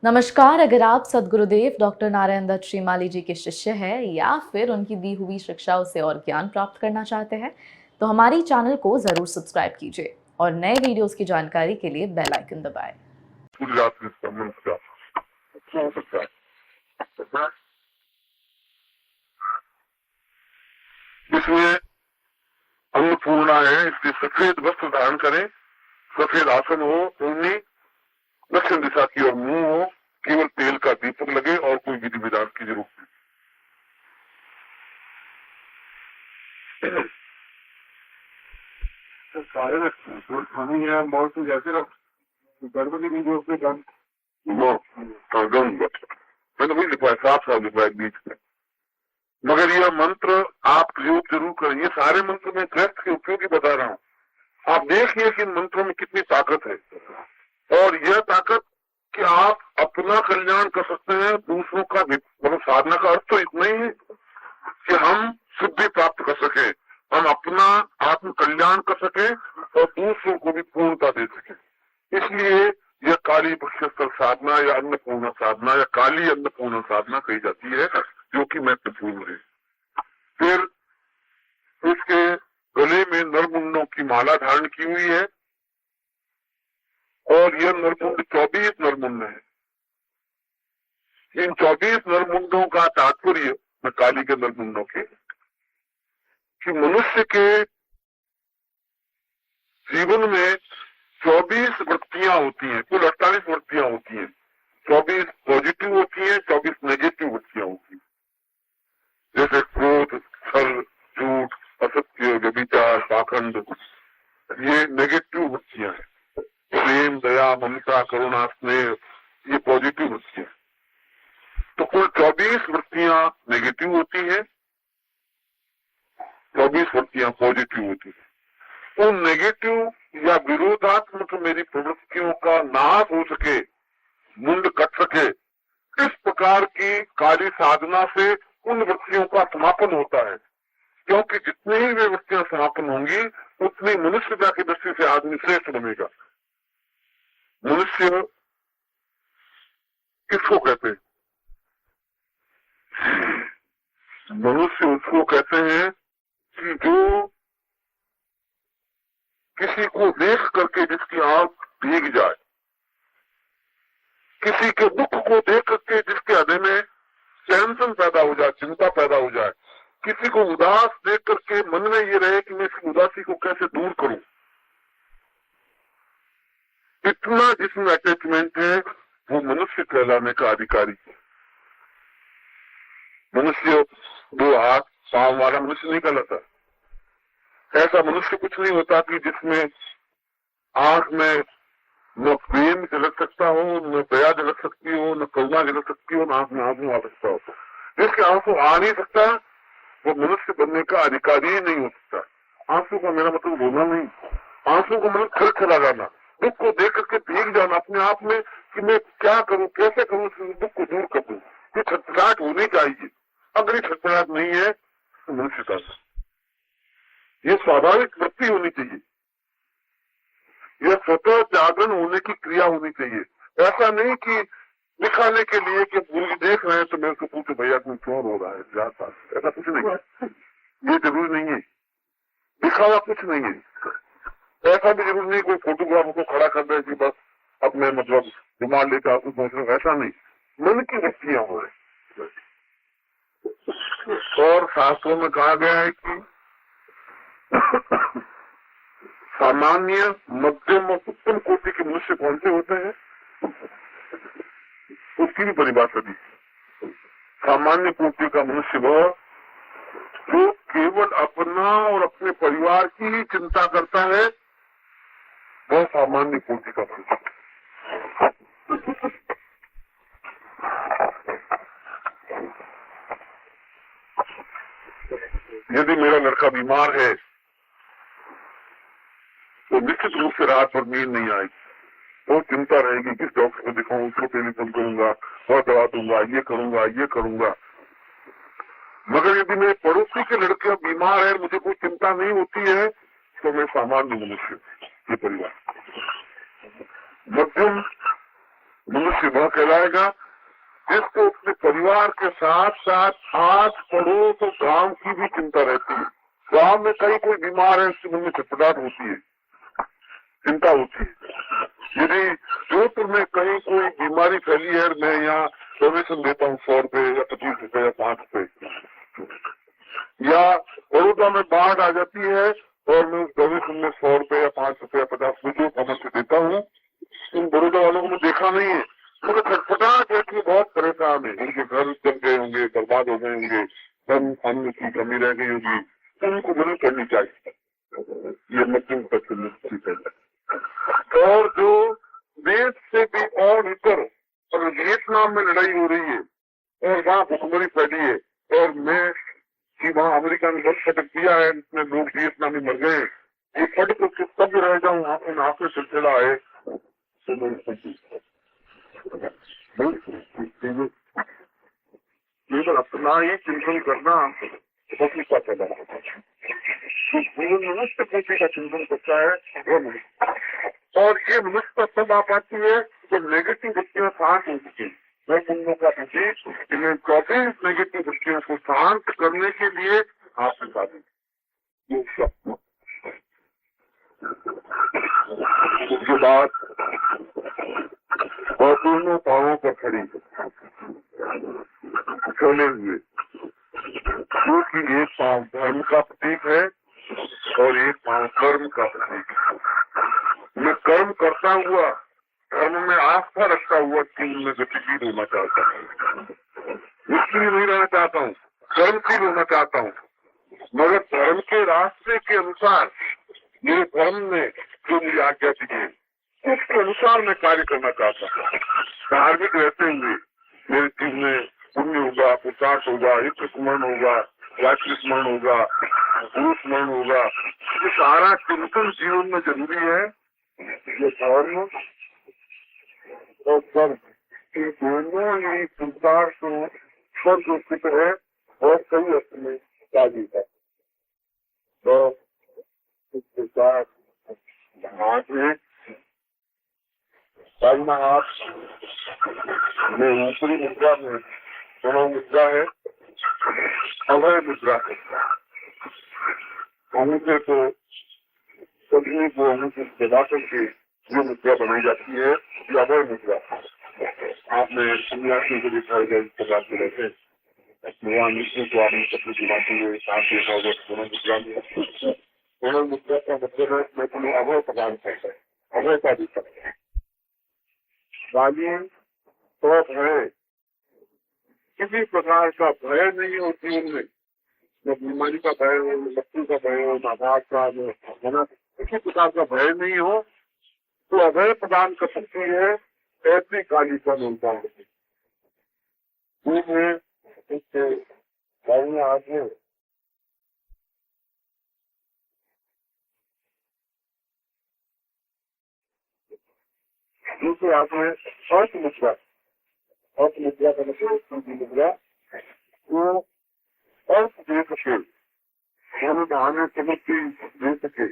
नमस्कार। अगर आप सद्गुरुदेव डॉक्टर नारायण दत्त श्रीमाली जी के शिष्य हैं या फिर उनकी दी हुई शिक्षाओं से और ज्ञान प्राप्त करना चाहते हैं तो हमारी चैनल को जरूर सब्सक्राइब कीजिए और नए वीडियोस की जानकारी के लिए बेल आइकन दबाएं। पूरी रात में इसका मन का अच्छा हो सकता है। इसमें अन्नपूर्णा है, इसलिए सफेद वस्त्र धारण करें, सफेद आसन हो, उन्नी दक्षिण दिशा की ओर मुंह हो, केवल तेल का दीपक लगे और कोई विधि विधान की जरूरत नहीं। सारे खानी है बहुत तो जैसे गड़बड़ी नहीं जो उसने मैंने वही लिखवाया, साफ साफ लिखवाया बीच में। मगर यह मंत्र आप प्रयोग जरूर करें। ये सारे मंत्र मैं गृहस्थ के उपयोगी बता रहा हूँ। आप देखिए कि इन मंत्रों में कितनी ताकत है, और यह ताकत कि आप अपना कल्याण कर सकते हैं, दूसरों का भी। मतलब साधना का अर्थ तो इतना ही है कि हम सिद्धि प्राप्त कर सके, हम अपना आत्म कल्याण कर सके और दूसरों को भी पूर्णता दे सके। इसलिए यह काली बक्षस्थल साधना या अन्नपूर्णा साधना या काली अन्नपूर्णा साधना कही जाती है, जो कि महत्वपूर्ण है। फिर इसके गले में नरमुंडों की माला धारण की हुई है, और यह नरमुंड 24 नरमुंड है। इन 24 नरमुंडों का तात्पर्य मैं काली के नरमुंडों के कि मनुष्य के जीवन में 24 वृत्तियां होती हैं, कुल 48 वृत्तियां होती हैं। 24 पॉजिटिव होती हैं, 24 नेगेटिव वृत्तियां होती हैं। जैसे क्रोध, छल, झूठ, असत्य, व्यभिचार, पाखंड, ये नेगेटिव वृत्तियां हैं। प्रेम, दया, ममता, करुणा, स्नेह, ये पॉजिटिव वृत्तियां। तो कुल 24 वृत्तियां नेगेटिव होती हैं, 24 वृत्तियां पॉजिटिव होती हैं। तो नेगेटिव या विरोधात्मक मेरी प्रवृत्तियों का नाश हो सके, मुंड कट सके, इस प्रकार की कार्य साधना से उन वृत्तियों का समापन होता है। क्योंकि जितनी ही वे वृत्तियां समापन होंगी, उतनी मनुष्यता की दृष्टि से आदमी श्रेष्ठ बनेगा। मनुष्य किसको कहते हैं? मनुष्य उसको कहते हैं कि जो किसी को देख करके जिसकी आंख भीग जाए, किसी के दुख को देख करके जिसके हृदय में टेंशन पैदा हो जाए, चिंता पैदा हो जाए, किसी को उदास देख करके मन में ये रहे कि मैं इस उदासी को कैसे दूर करूं, इतना जिसमें अटैचमेंट है, वो मनुष्य कहलाने का अधिकारी है। मनुष्य 2 हाथ पांव वाला मनुष्य नहीं कहलाता। ऐसा मनुष्य कुछ नहीं होता कि जिसमें आंख में न प्रेम झलक सकता हो, न दया झलक सकती हो, न करुणा झलक सकती हो, न आंख में आंसू आ सकता हो। जिसके आंसू आ नहीं सकता, वो मनुष्य बनने का अधिकारी ही नहीं हो सकता। आंसू का मेरा मतलब रोना नहीं, आंसू का मतलब खिलखिला जाना, दुख को देख करके भीग जाना अपने आप में कि मैं क्या करूं, कैसे करूं, दुख को दूर कर दूं। ये छटपटाहट होनी चाहिए। अगर ये छटपटाहट नहीं है तो मनुष्य का ये स्वाभाविक वृत्ति होनी चाहिए, यह स्वतः जागरण होने की क्रिया होनी चाहिए। ऐसा नहीं कि दिखाने के लिए कि मुर्गी देख रहे हैं तो मैं उसको पूछूं भैया तुम क्यों रो रहा है, ऐसा कुछ नहीं है। ये जरूरी नहीं है, दिखावा कुछ नहीं है। ऐसा भी जरूरी नहीं कोई फोटोग्राफर को खड़ा कर दे कि बस अब मैं मतलब दिमाग लेकर आपको पहुंच रहा हूं, ऐसा नहीं। मन की वृत्तियां हो रही। और शास्त्रों में कहा गया है कि सामान्य, मध्यम और उत्तम कोटि के मनुष्य कौन से होते हैं, उसकी भी परिभाषा दी। सामान्य कोटि का मनुष्य वह जो केवल अपना और अपने परिवार की ही चिंता करता है, वह सामान्य कोटि का मनुष्य। यदि मेरा लड़का बीमार है तो निश्चित रूप से रात भर नींद नहीं आएगी, बहुत चिंता रहेगी, किस डॉक्टर को दिखाऊं, उसको टेलीफोन करूंगा और दवा दूंगा, ये करूंगा ये करूंगा। मगर यदि मेरे पड़ोसी के लड़के बीमार है, मुझे कोई चिंता नहीं होती है, तो मैं सामान्य मनुष्य, ये परिवार। मध्यम मनुष्य वह कहलाएगा जिसको अपने परिवार के साथ साथ हाथ पड़ोस तो गांव की भी चिंता रहती है। गांव में कहीं कोई बीमार है, उसके मन में छटपटाहट होती है, चिंता होती है। यदि जोधपुर में कहीं कोई बीमारी फैली है, मैं यहाँ डोनेशन देता हूँ 100 रुपए या 25 रुपए या 5 रुपए, या बड़ौदा में बाढ़ आ जाती है और मैं उस डोनेशन में 100 रुपए या 5 रुपए या 50 रुपए जो से देता हूँ, इन बड़ौदा वालों को मैं देखा नहीं है, मुझे छटपटाहट है कि बहुत परेशान है, उनके घर जल गए होंगे, बर्बाद हो गए होंगे, अन्न की कमी रह गई होगी, उनको मदद करनी चाहिए। ये मध्यम पश्चिम है। और जो देश से भी और ऊपर और वियतनाम में लड़ाई हो रही है और वहाँ भुखमरी फैली है, और मैं कि वहाँ अमेरिका ने बहुत फटक दिया है, इसमें लोग वियतनामी मर गए, ये फटक के सब रह जाऊँ आंखों से सिलसिला है, केवल अपना ही चिंतन करना पति का चला मनुष्य पति का चिंतन करता है वो नहीं। और ये मनुष्य तब आ पाती है जब नेगेटिव वृत्तियां शांत हो चुकी। मैं तुमने का पति इन्हें 24 नेगेटिव वृत्तियों को शांत करने के लिए आप बता दें। उसके बाद और दोनों पाँवों पर खड़ी चले हुए, क्योंकि एक पाँव धर्म का प्रतीक है और एक पाँव कर्म का प्रतीक है। मैं कर्म करता हुआ, धर्म में आस्था रखता हुआ जीवन में गतिशील होना चाहता हूँ, इसलिए नहीं रहना चाहता हूँ, कर्मशील होना चाहता हूँ, मगर धर्म के रास्ते के अनुसार मेरे धर्म ने जो मुझे आज्ञा दी है उसके अनुसार मैं कार्य करना चाहता हूँ। धार्मिक रहते हुए मेरे जीवन में पुण्य होगा, पुरुषार्थ होगा, हित स्मरण होगा, वाक्य स्मरण होगा, गुरु स्मरण होगा, ये सारा चिंतन जीवन में जरूरी है। ये धर्म और कर्म ये दोनों ही पुरुषार्थ स्वर्ग स्थित है और कई अर्थ में ताजी है। तो इसके साथ हाथ में दाहिना हाथ में ऊपरी मुद्रा में दोनों मुद्रा है, अभय मुद्रा है। अंगूठे को सभी को अंगूठे दबा करके जो मुद्रा बनाई जाती है ये अभय मुद्रा। आपने सन्यासी को दिखाई गए इस प्रकार से रहते भगवान विष्णु को आपने सपने दिलाते हुए साथ देखा होगा दोनों मुद्रा में। दोनों मुद्रा का मतलब है मैं तुम्हें अभय प्रदान करता है, अभय का भी सकता है। गाली तो भय, किसी प्रकार का भय नहीं हो जीवन में, न बीमारी का भय हो, न मृत्यु का भय हो, न आघात का, न किसी प्रकार का भय नहीं हो तो अभय प्रदान कर सकती है। ऐसी काली का मिलता है आगे दूसरे हाथ में अर्थ मुद्रा, अर्थ मुद्रा का मतलब मुद्रा वो अर्थ दे सके, हमें बहाने समझती दे सके,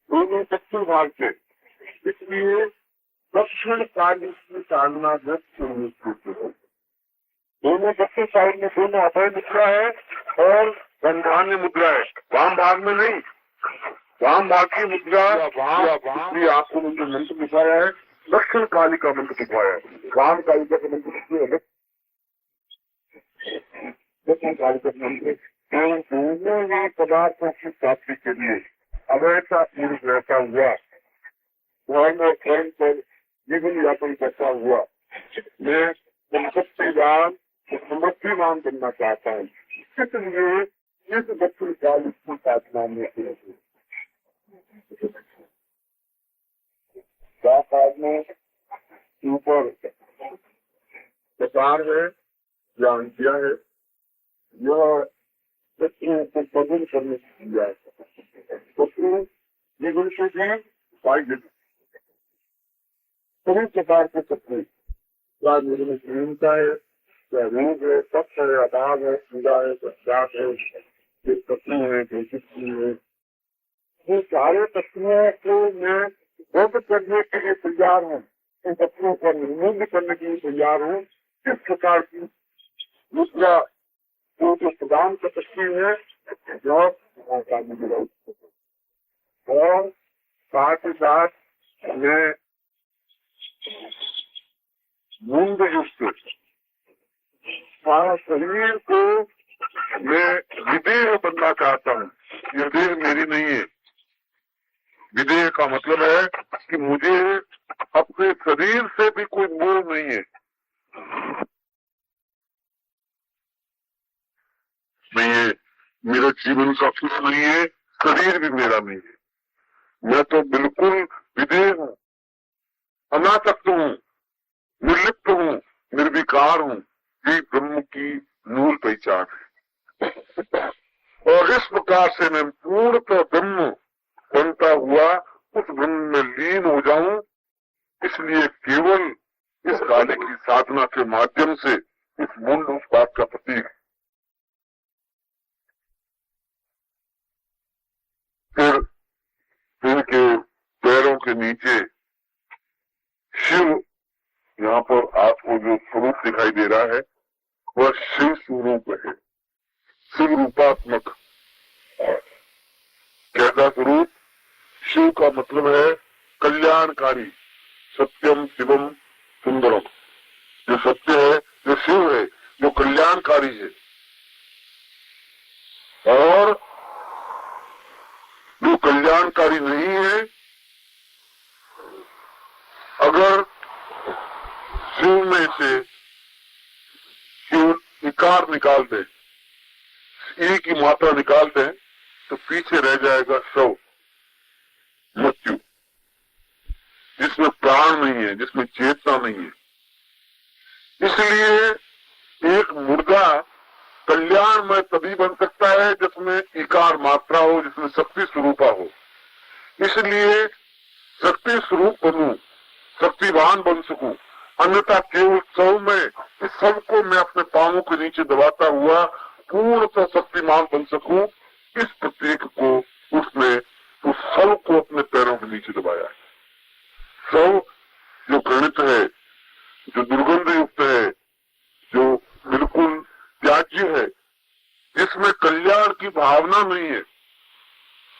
दोनों दक्षिण भाग से, इसलिए दक्षिण कार्य की साधना दोनों दक्षिण साइड में दोनों अभय मुद्रा है और धन्य मुद्रा है, वाम भाग में नहीं। वाम भाग की मुद्रा इसलिए आपको मुझे मंत्र दिखाया है, दक्षिण काली का मंत्र दिखाया है। वाम काली का मंत्र है दक्षिण काली का मंत्र। दोनों ही पदार्थों की प्राप्ति के लिए अवैसा पूर्व रहता हुआ धर्म और कर्म पर जीवन यापन करता हुआ मैं संपत्तिवान समृद्धिवान बनना चाहता हूँ। इसलिए इस दक्षिण काली की साधना में ऊपर प्रकार है, ज्ञान किया है, यह पदन करने की दिया है। जीवन से भी सभी प्रकार के सपने, क्या मेरे में हीनता है, क्या रोग है, तप है, अभाव है, पीड़ा है, पश्चात है, सपने है, है, ये सारे तत्वों को मैं व्यक्त करने के लिए तैयार हूँ उन पत्थरों पर निर्मूल करने के लिए तैयार हूँ। इस प्रकार की मुद्रा जो प्रदान कर सकती है और साथ ही साथ मैं मुंड युक्त सारा शरीर को मैं विदेह बनना चाहता हूँ। ये देह मेरी नहीं है। विदेह का मतलब है कि मुझे अपने शरीर से भी कोई मोह नहीं है। मैं ये मेरा जीवन का कुछ नहीं है, शरीर भी मेरा नहीं है। मैं तो बिल्कुल विदेह हूँ, अनासक्त हूँ, निर्लिप्त हूँ, निर्विकार हूँ। ये ब्रह्म की मूल पहचान है। और इस प्रकार से मैं पूर्णतः ब्रह्म बनता हुआ उस ब्रह्म में लीन हो जाऊं। इसलिए केवल इस कार्य की साधना के माध्यम से इस मुंड उस बात का प्रतीक है। फिर इनके पैरों के नीचे शिव, यहाँ पर आपको जो स्वरूप दिखाई दे रहा है वह शिव स्वरूप है। शिव रूपात्मक कैसा स्वरूप? शिव का मतलब है कल्याणकारी, सत्यम शिवम सुंदरम। जो सत्य है, जो शिव है, जो कल्याणकारी है। और जो कल्याणकारी नहीं है, अगर शिव में से शिव इकार निकाल दे, ई की मात्रा निकाल दे, तो पीछे रह जाएगा शव, मृत्यु, जिसमें प्राण नहीं है, जिसमें चेतना नहीं है। इसलिए एक मुर्दा कल्याण में तभी बन सकता है जिसमें इकार मात्रा हो, जिसमें शक्ति स्वरूपा हो। इसलिए शक्ति स्वरूप बनूं, शक्तिवान बन सकूं, अन्यथा केवल शव में इस सब को मैं अपने पांवों के नीचे दबाता हुआ पूर्णतः शक्तिमान बन सकूं, इस प्रतीक को उसने उस सब को अपने पैरों के नीचे दबाया है। सब जो गणित है, जो दुर्गंध युक्त है, जो बिल्कुल त्याज्य है, जिसमें कल्याण की भावना नहीं है,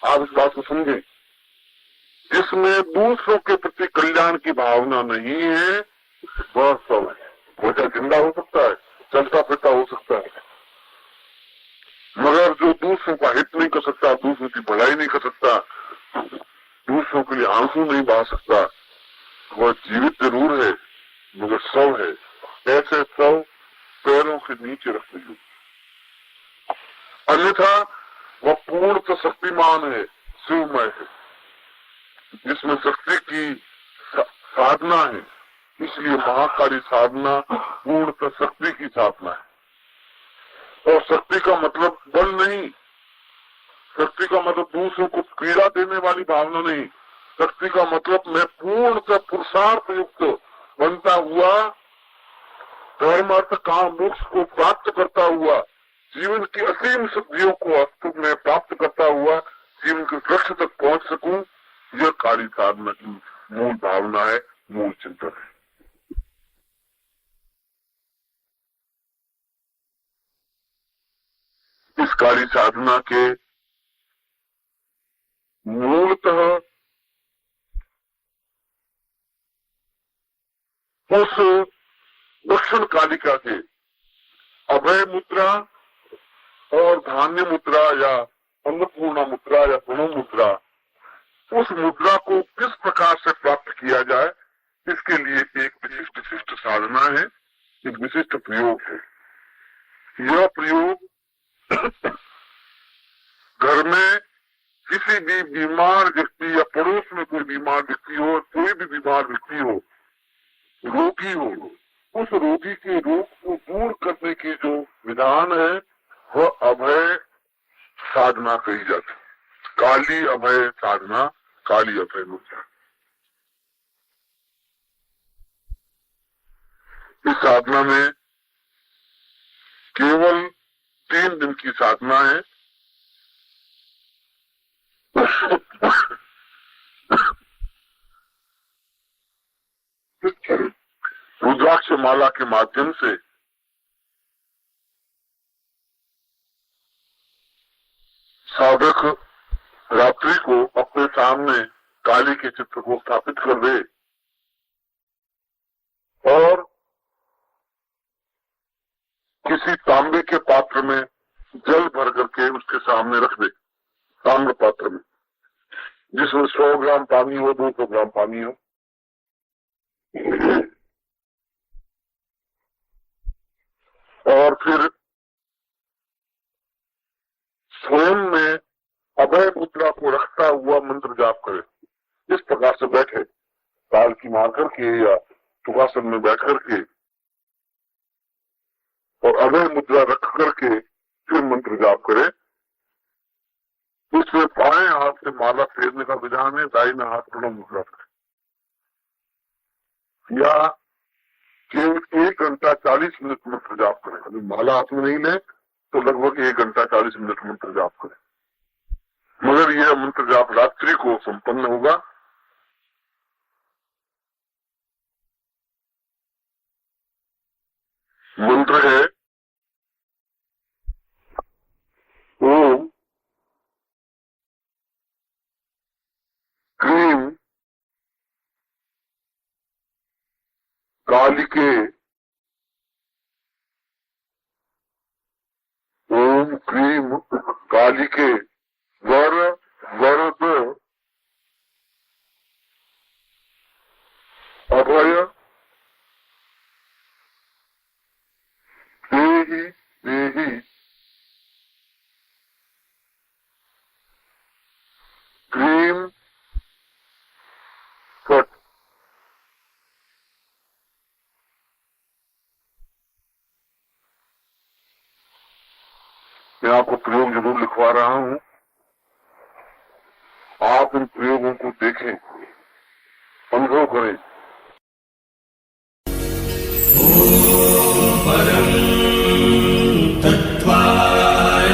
आप इस बात को समझें, जिसमें दूसरों के प्रति कल्याण की भावना नहीं है, वह सब है। वो क्या जिंदा हो सकता है, चलता फिरता हो सकता है, मगर जो दूसरों का हित नहीं कर सकता, दूसरों की भलाई नहीं कर सकता, दूसरों के लिए आंसू नहीं बहा सकता, वह जीवित जरूर है मगर शव है। ऐसे शव पैरों के नीचे रखते हैं, अन्यथा वह पूर्णतः शक्तिमान है, शिवमय है, जिसमें शक्ति की साधना है। इसलिए महाकाली साधना पूर्णतः शक्ति की साधना है। और शक्ति का मतलब बल नहीं, शक्ति का मतलब दूसरों को पीड़ा देने वाली भावना नहीं। शक्ति का मतलब मैं पूर्णतः पुरुषार्थ युक्त बनता हुआ, धर्म अर्थ काम मोक्ष को प्राप्त करता हुआ, जीवन की असीम सिद्धियों को अस्तित्व में प्राप्त करता हुआ जीवन के लक्ष्य तक पहुंच सकूं, यह काली साधना की मूल भावना है, मूल चिंतन है। इस काली साधना के मूलतः उस दक्षिण कालिका के अभय मुद्रा और धान्य मुद्रा या अन्नपूर्णा मुद्रा या प्रणव मुद्रा, उस मुद्रा को किस प्रकार से प्राप्त किया जाए, इसके लिए एक विशिष्ट साधना है, एक विशिष्ट प्रयोग है। यह प्रयोग घर में किसी भी बीमार व्यक्ति या पड़ोस में कोई बीमार व्यक्ति हो, कोई भी बीमार व्यक्ति हो, रोगी हो, उस रोगी के रोग को दूर करने की जो विधान है वह अभय साधना कही जाती है। काली अभय साधना, काली अभय मुद्रा। इस साधना में केवल 3 दिन की साधना है। रुद्राक्ष माला के माध्यम से साधक रात्रि को अपने सामने काली के चित्र को स्थापित कर दे और किसी तांबे के पात्र में जल भर करके उसके सामने रख दे, ताम्र पात्र में, जिसमें 100 ग्राम पानी हो, 200 ग्राम पानी हो। और फिर स्वयं में अभय मुद्रा को रखता हुआ मंत्र जाप करे। इस प्रकार से बैठे, ताल की मार करके या सुखासन में बैठ करके और अभय मुद्रा रख करके फिर मंत्र जाप करे। इसमें बाएं हाथ से माला फेरने का विधान है, दाहिना हाथ प्रणव मुद्रा करे। या केवल 1 घंटा 40 मिनट मंत्र जाप करे। अभी माला हाथ में नहीं ले तो लगभग 1 घंटा 40 मिनट मंत्र जाप करे, मगर यह मंत्र जाप रात्रि को संपन्न होगा। मंत्र है ओम क्रीम कालिके, ओम क्रीम कालिके वर वरद अभय देहि देहि क्रीम फट। मैं आपको प्रयोग जरूर लिखवा रहा हूं, आप इन प्रयोगों को देखें, अनुभव करें। परं तत्त्वाय